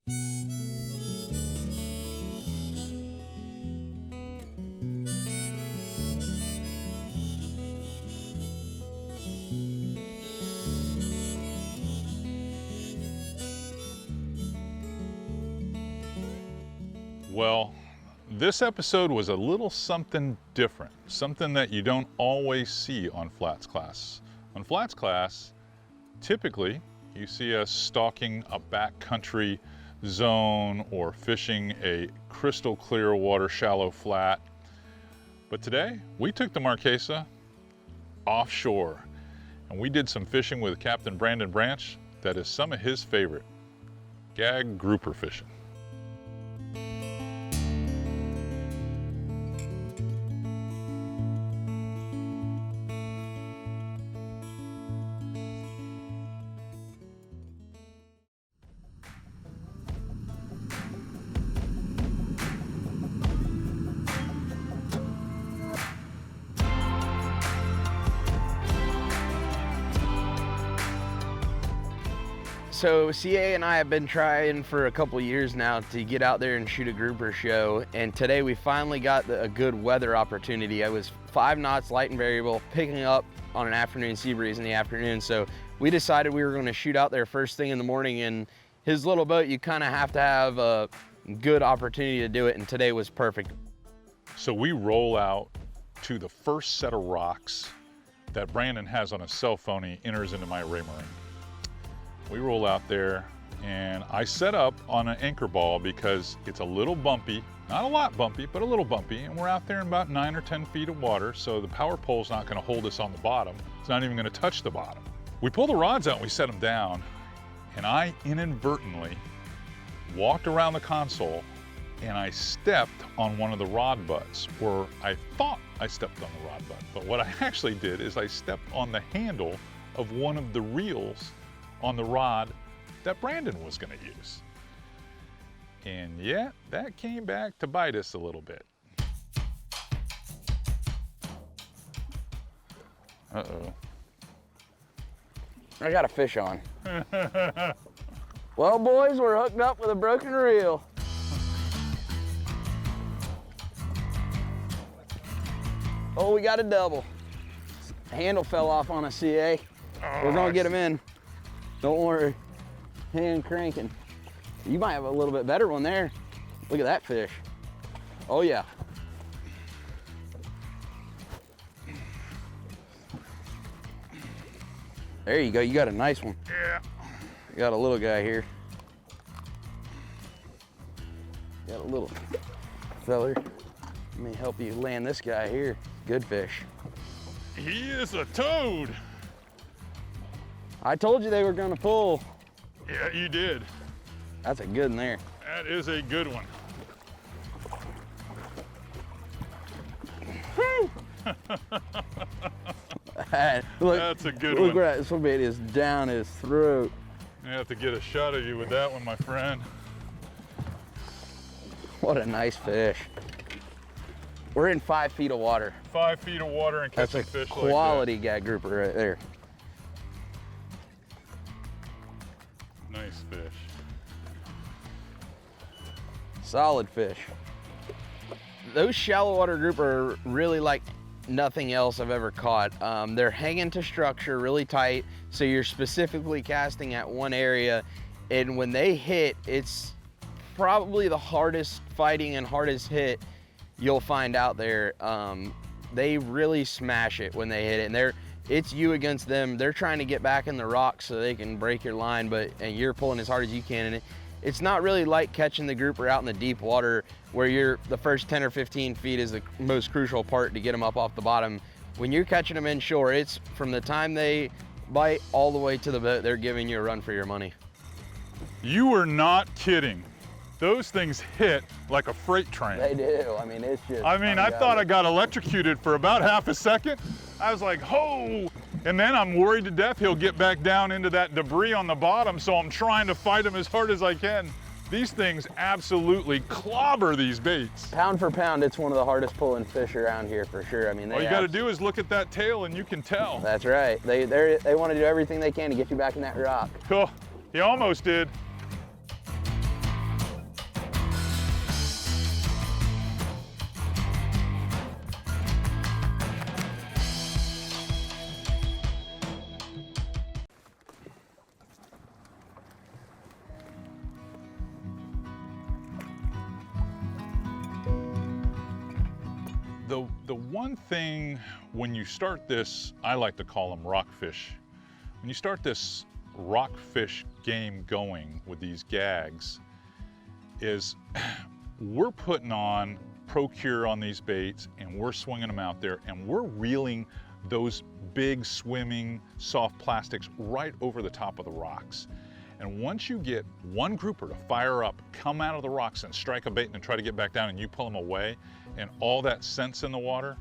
Well, this episode was a little something different, something that you don't always see on Flats Class. On Flats Class, typically you see us stalking a backcountry zone or fishing a crystal clear water shallow flat. But today we took the Marquesa offshore and we did some fishing with Captain Brandon Branch that is some of his favorite, gag grouper fishing. So CA and I have been trying for a couple years now to get out there and shoot a grouper show, and today we finally got a good weather opportunity. It was 5 knots, light and variable, picking up on an afternoon sea breeze in the afternoon. So we decided we were going to shoot out there first thing in the morning. And his little boat, you kind of have to have a good opportunity to do it, and today was perfect. So we roll out to the first set of rocks that Brandon has on his cell phone. He enters into my Raymarine. We roll out there and I set up on an anchor ball because it's a little bumpy, not a lot bumpy, but a little bumpy. And we're out there in about 9 or 10 feet of water. So the power pole's not gonna hold us on the bottom. It's not even gonna touch the bottom. We pull the rods out and we set them down, and I inadvertently walked around the console and I stepped on one of the rod butts, or I thought I stepped on the rod butt. But what I actually did is I stepped on the handle of one of the reels on the rod that Brandon was gonna use. And yeah, that came back to bite us a little bit. Uh-oh. I got a fish on. Well, boys, we're hooked up with a broken reel. Oh, we got a double. The handle fell off on a CA. We're gonna get him in. Don't worry, hand cranking. You might have a little bit better one there. Look at that fish. Oh yeah. There you go, you got a nice one. Yeah. You got a little guy here. Got a little feller. Let me help you land this guy here. Good fish. He is a toad. I told you they were gonna pull. Yeah, you did. That's a good one there. That is a good one. Look, that's a good look one. where that swim bait is down his throat. I have to get a shot of you with that one, my friend. What a nice fish. We're in 5 feet of water. 5 feet of water and catching That's a fish quality like gag grouper right there. that. Nice fish. Solid fish. Those shallow water grouper are really like nothing else I've ever caught. They're hanging to structure really tight, so you're specifically casting at one area, and when they hit, it's probably the hardest fighting and hardest hit you'll find out there. They really smash it when they hit it, and it's you against them. They're trying to get back in the rocks so they can break your line, and you're pulling as hard as you can, and it's not really like catching the grouper out in the deep water where the first 10 or 15 feet is the most crucial part to get them up off the bottom. When you're catching them inshore, it's from the time they bite all the way to the boat, they're giving you a run for your money. You are not kidding. Those things hit like a freight train. They do. I mean, it's just. I mean, I thought I got electrocuted for about half a second. I was like, ho! And then I'm worried to death he'll get back down into that debris on the bottom, so I'm trying to fight him as hard as I can. These things absolutely clobber these baits. Pound for pound, it's one of the hardest pulling fish around here for sure. I mean, all you got to do is look at that tail and you can tell. That's right. They want to do everything they can to get you back in that rock. Cool. He almost did. The one thing when you start this, I like to call them rockfish. When you start this rockfish game going with these gags, is we're putting on Procure on these baits and we're swinging them out there and we're reeling those big swimming soft plastics right over the top of the rocks. And once you get one grouper to fire up, come out of the rocks and strike a bait and try to get back down and you pull them away and all that scent's in the water,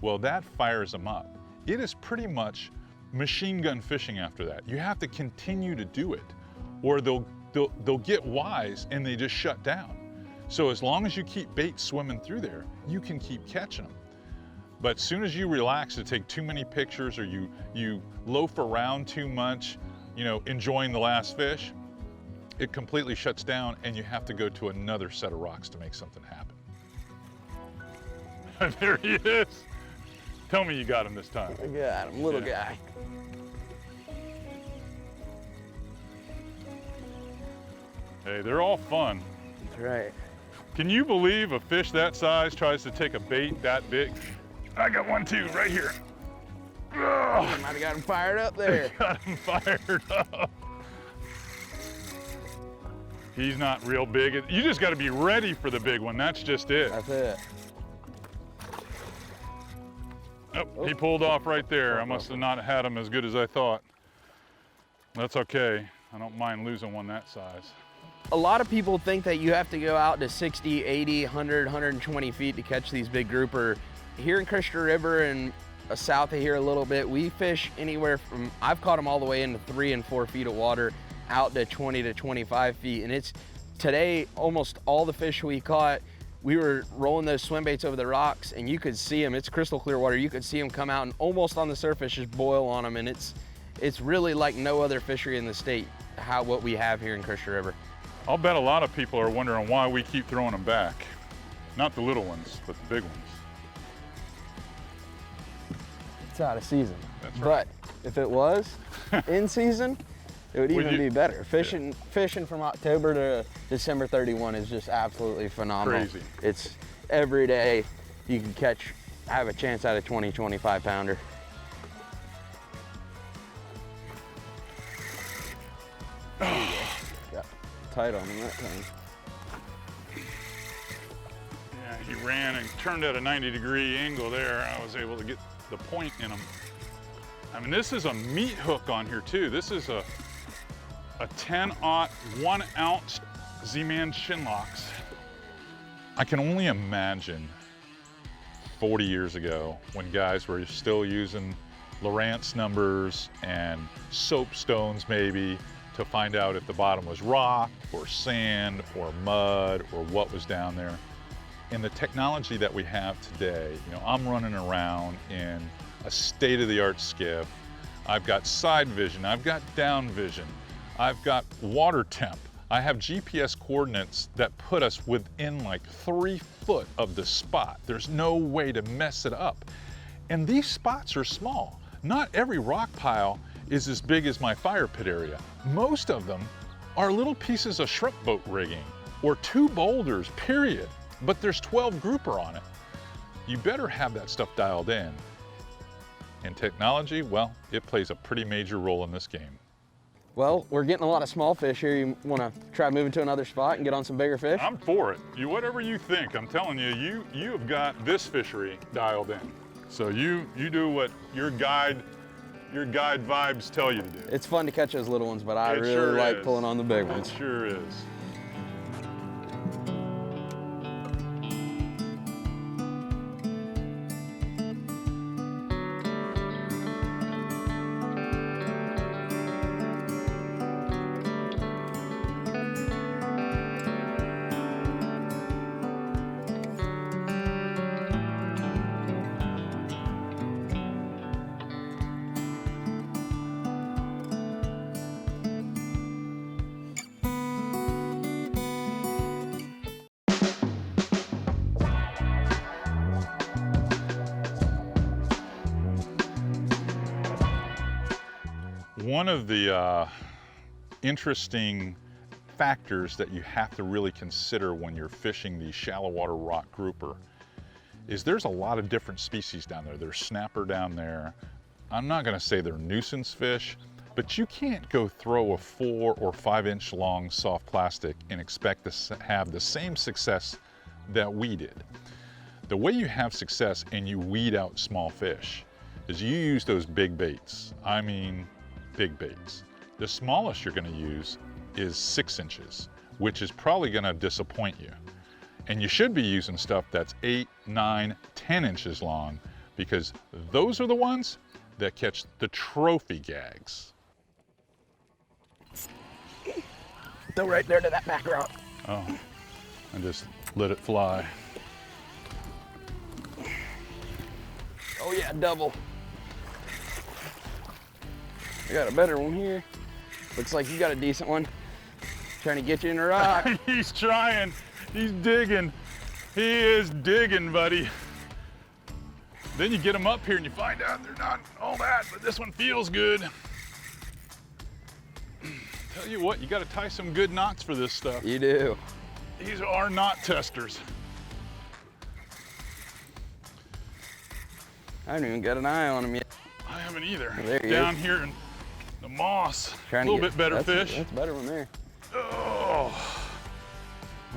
well, that fires them up. It is pretty much machine gun fishing after that. You have to continue to do it or they'll get wise and they just shut down. So as long as you keep bait swimming through there, you can keep catching them. But as soon as you relax to take too many pictures or you loaf around too much, you know, enjoying the last fish, it completely shuts down and you have to go to another set of rocks to make something happen. There he is. Tell me you got him this time. I got him, little guy. Hey, they're all fun. That's right. Can you believe a fish that size tries to take a bait that big? I got one too, right here. Oh, might have got him fired up there. Got him fired up. He's not real big. You just got to be ready for the big one. That's just it. That's it. Oh, he pulled off right there. I must have not had him as good as I thought. That's okay. I don't mind losing one that size. A lot of people think that you have to go out to 60, 80, 100, 120 feet to catch these big grouper. Here in Christopher River and south of here a little bit, we fish anywhere from, I've caught them all the way into 3 and 4 feet of water out to 20 to 25 feet. And it's today, almost all the fish we caught, we were rolling those swim baits over the rocks and you could see them. It's crystal clear water. You could see them come out and almost on the surface just boil on them. And it's really like no other fishery in the state, what we have here in Christopher River. I'll bet a lot of people are wondering why we keep throwing them back. Not the little ones, but the big ones. It's out of season. That's right. But if it was in season, it would even be better. Fishing from October to December 31 is just absolutely phenomenal. Crazy. It's every day you can have a chance at a 20, 25 pounder. Got tight on him that time. Yeah, he ran and turned at a 90-degree angle there. I was able to get the point in him. I mean, this is a meat hook on here too. This is a 10-aught, 1-ounce Z-Man shin locks. I can only imagine 40 years ago when guys were still using Lowrance numbers and soapstones maybe to find out if the bottom was rock or sand or mud or what was down there. And the technology that we have today, you know, I'm running around in a state-of-the-art skiff. I've got side vision, I've got down vision, I've got water temp. I have GPS coordinates that put us within like 3 foot of the spot. There's no way to mess it up. And these spots are small. Not every rock pile is as big as my fire pit area. Most of them are little pieces of shrimp boat rigging or 2 boulders, period. But there's 12 grouper on it. You better have that stuff dialed in. And technology, well, it plays a pretty major role in this game. Well, we're getting a lot of small fish here. You want to try moving to another spot and get on some bigger fish? I'm for it. Whatever you think. I'm telling you, you have got this fishery dialed in. So you do what your guide vibes tell you to do. It's fun to catch those little ones, but I really like pulling on the big ones. It sure is. One of the interesting factors that you have to really consider when you're fishing the shallow water rock grouper is there's a lot of different species down there. There's snapper down there. I'm not gonna say they're nuisance fish, but you can't go throw a 4 or 5 inch long soft plastic and expect to have the same success that we did. The way you have success and you weed out small fish is you use those big baits. I mean, big baits. The smallest you're gonna use is 6 inches, which is probably gonna disappoint you. And you should be using stuff that's 8, 9, 10 inches long, because those are the ones that catch the trophy gags. Throw right there to that back rock. Oh, and just let it fly. Oh yeah, double. I got a better one here. Looks like you got a decent one. Trying to get you in a rock. He's trying, he's digging. He is digging, buddy. Then you get them up here and you find out they're not all that, but this one feels good. Tell you what, you gotta tie some good knots for this stuff. You do. These are knot testers. I haven't even got an eye on them yet. I haven't either. Well, there he Down is. here in the moss, Trying a little to bit better fish. That's a better one there. Oh.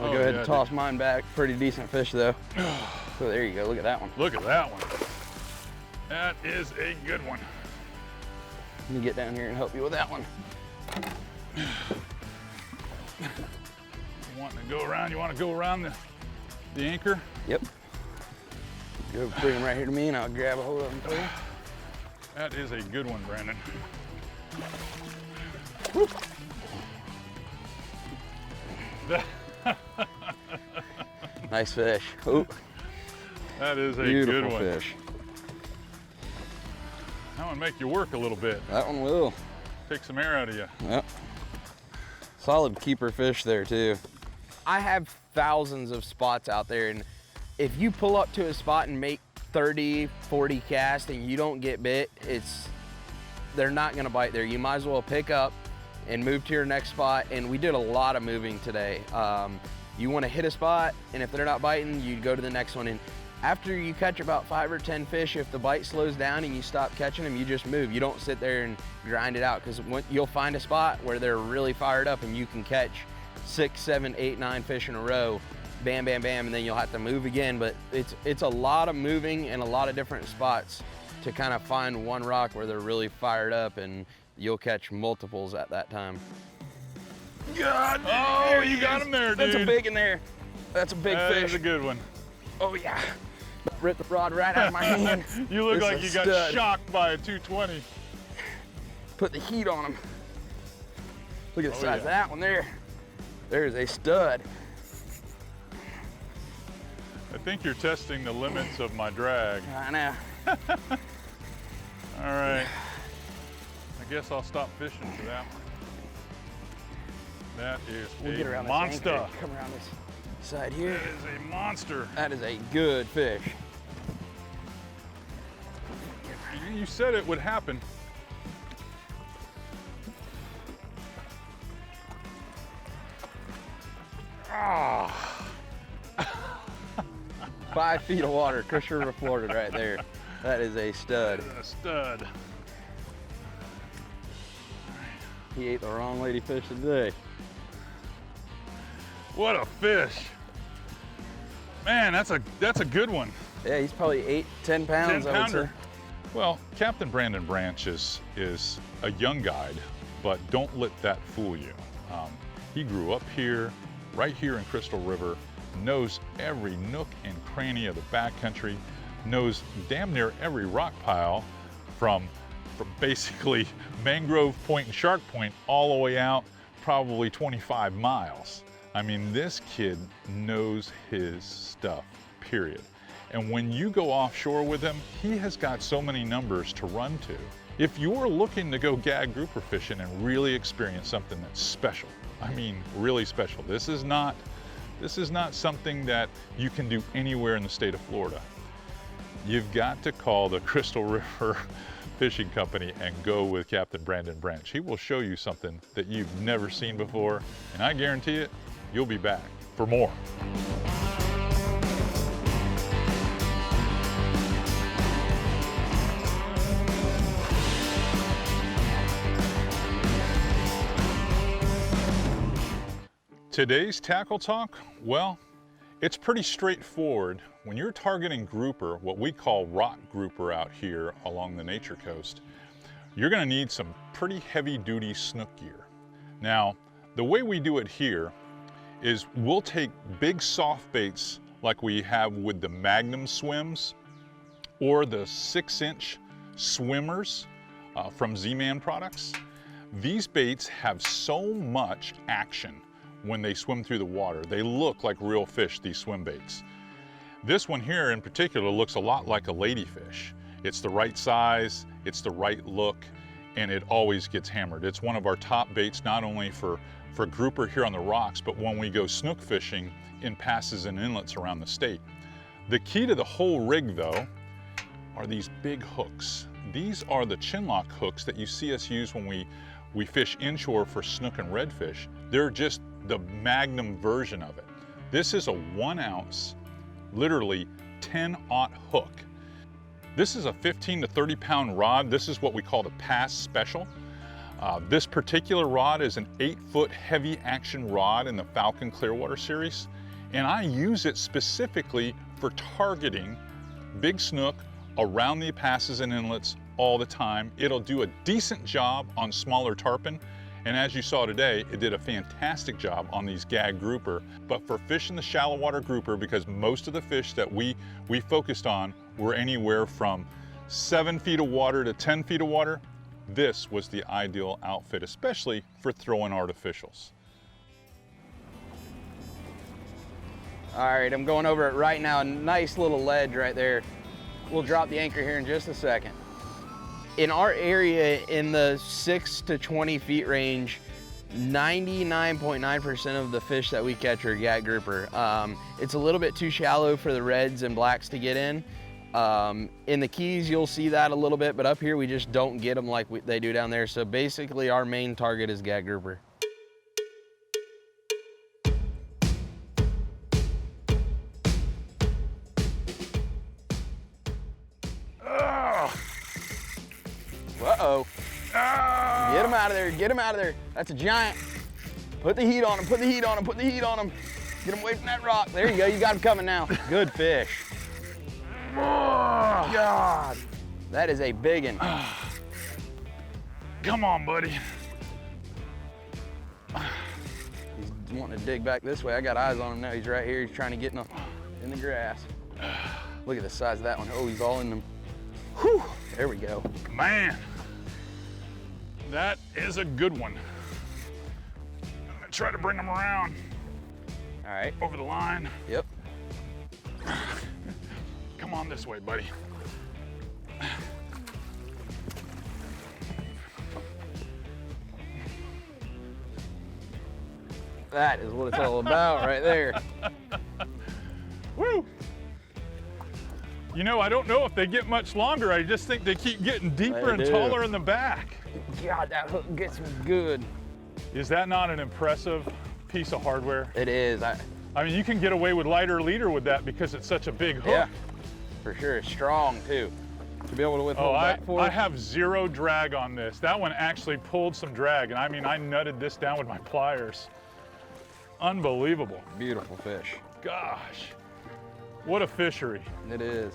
I'll go ahead and toss mine back. Pretty decent fish though. So there you go, look at that one. Look at that one. That is a good one. Let me get down here and help you with that one. You want to go around the anchor? Yep. Go bring them right here to me and I'll grab a hold of them for you. That is a good one, Brandon. Nice fish. Ooh, That is a beautiful good one. fish. That one make you work a little bit. That one will. Take some air out of you. Yep. Solid keeper fish there too. I have thousands of spots out there, and if you pull up to a spot and make 30, 40 casts and you don't get bit, they're not gonna bite there. You might as well pick up and move to your next spot. And we did a lot of moving today. You wanna hit a spot, and if they're not biting, you go to the next one. And after you catch about 5 or 10 fish, if the bite slows down and you stop catching them, you just move. You don't sit there and grind it out, because you'll find a spot where they're really fired up and you can catch 6, 7, 8, 9 fish in a row, bam, bam, bam, and then you'll have to move again. But it's a lot of moving and a lot of different spots to kind of find one rock where they're really fired up, and you'll catch multiples at that time. God, oh, you got him there, dude. That's a big in there. That's a big fish. That is a good one. Oh yeah. Ripped the rod right out of my hand. You look This like you is got stud. shocked by a 220. Put the heat on him. Look at the Oh, size yeah. of that one there. There's a stud. I think you're testing the limits of my drag. I know. All right. I guess I'll stop fishing for that one. That is We'll get a around monster. this anchor. Come around this side here. That is a monster. That is a good fish. You said it would happen. Ah. 5 feet of water, Chris River, Florida, right there. That is a stud. That is a stud. He ate the wrong lady fish today. What a fish. Man, that's a good one. Yeah, he's probably 8, 10 pounds, 10 I would say. pounder. Well, Captain Brandon Branch is a young guide, but don't let that fool you. He grew up here, right here in Crystal River, knows every nook and cranny of the backcountry, knows damn near every rock pile from basically Mangrove Point and Shark Point all the way out, probably 25 miles. I mean, this kid knows his stuff, period. And when you go offshore with him, he has got so many numbers to run to. If you're looking to go gag grouper fishing and really experience something that's special, I mean, really special, this is not something that you can do anywhere in the state of Florida. You've got to call the Crystal River Fishing Company and go with Captain Brandon Branch. He will show you something that you've never seen before, and I guarantee it, you'll be back for more. Today's tackle talk, well, it's pretty straightforward. When you're targeting grouper, what we call rock grouper out here along the nature coast, you're gonna need some pretty heavy duty snook gear. Now, the way we do it here is we'll take big soft baits like we have with the Magnum swims or the 6-inch swimmers from Z-Man products. These baits have so much action when they swim through the water. They look like real fish, these swim baits. This one here in particular looks a lot like a ladyfish. It's the right size, it's the right look, and it always gets hammered. It's one of our top baits, not only for grouper here on the rocks, but when we go snook fishing in passes and inlets around the state. The key to the whole rig though are these big hooks. These are the chinlock hooks that you see us use when we fish inshore for snook and redfish. They're just the Magnum version of it. This is a 1 ounce, literally 10-aught hook. This is a 15 to 30 pound rod. This is what we call the Pass Special. This particular rod is an 8-foot heavy action rod in the Falcon Clearwater series, and I use it specifically for targeting big snook around the passes and inlets all the time. It'll do a decent job on smaller tarpon, and as you saw today, it did a fantastic job on these gag grouper. But for fishing the shallow water grouper, because most of the fish that we focused on were anywhere from 7 feet of water to 10 feet of water, this was the ideal outfit, especially for throwing artificials. All right, I'm going over it right now. A nice little ledge right there. We'll drop the anchor here in just a second. In our area, in the 6 to 20 feet range, 99.9% of the fish that we catch are gag grouper. It's a little bit too shallow for the reds and blacks to get in. In the Keys, you'll see that a little bit, but up here we just don't get them like they do down there. So basically our main target is gag grouper. Uh-oh. Get him out of there, get him out of there. That's a giant. Put the heat on him, put the heat on him, put the heat on him. Get him away from that rock. There you go, you got him coming now. Good fish. Oh, God. That is a big one. Come on, buddy. He's wanting to dig back this way. I got eyes on him now. He's right here. He's trying to get in the grass. Look at the size of that one. Oh, he's all in them. Whew. There we go. Man, that is a good one. I'm gonna try to bring him around. All right. Over the line. Yep. Come on this way, buddy. That is what it's all about right there. Woo! You know, I don't know if they get much longer. I just think they keep getting deeper and taller in the back. God, that hook gets me good. Is that not an impressive piece of hardware? It is. I mean, you can get away with lighter leader with that because it's such a big hook. Yeah, for sure. It's strong too. To be able to withhold back forward. I have zero drag on this. That one actually pulled some drag, and I mean, I nutted this down with my pliers. Unbelievable. Beautiful fish. Gosh, what a fishery. It is.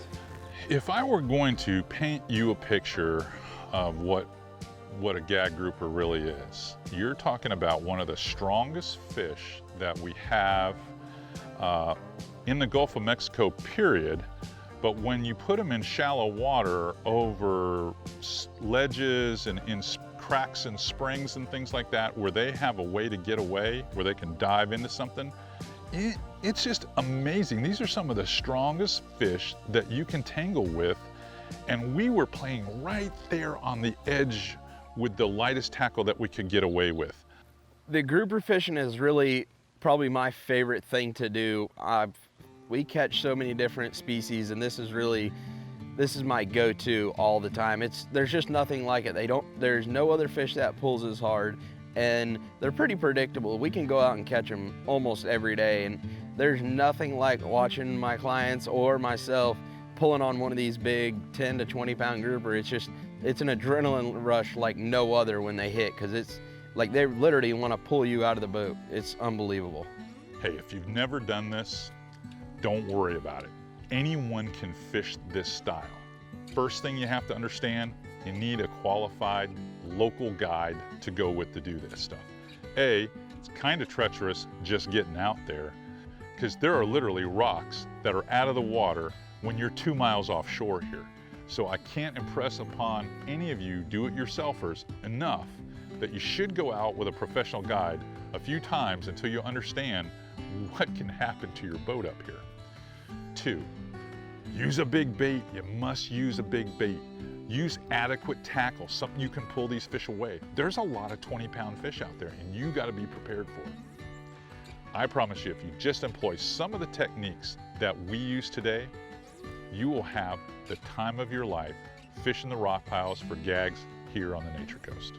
If I were going to paint you a picture of what a gag grouper really is, you're talking about one of the strongest fish that we have in the Gulf of Mexico, period. But when you put them in shallow water over ledges and in cracks and springs and things like that, where they have a way to get away, where they can dive into something, it's just amazing. These are some of the strongest fish that you can tangle with. And we were playing right there on the edge with the lightest tackle that we could get away with. The grouper fishing is really probably my favorite thing to do. We catch so many different species, and this is my go-to all the time. There's just nothing like it. There's no other fish that pulls as hard, and they're pretty predictable. We can go out and catch them almost every day, and there's nothing like watching my clients or myself pulling on one of these big 10 to 20 pound grouper. It's an adrenaline rush like no other when they hit, because Like they literally want to pull you out of the boat. It's unbelievable. Hey, if you've never done this, don't worry about it. Anyone can fish this style. First thing you have to understand, you need a qualified local guide to go with to do this stuff. It's kind of treacherous just getting out there because there are literally rocks that are out of the water when you're 2 miles offshore here. So I can't impress upon any of you do-it-yourselfers enough that you should go out with a professional guide a few times until you understand what can happen to your boat up here. 2, use a big bait. You must use a big bait. Use adequate tackle, something you can pull these fish away. There's a lot of 20-pound fish out there and you gotta be prepared for it. I promise you, if you just employ some of the techniques that we use today, you will have the time of your life fishing the rock piles for gags here on the Nature Coast.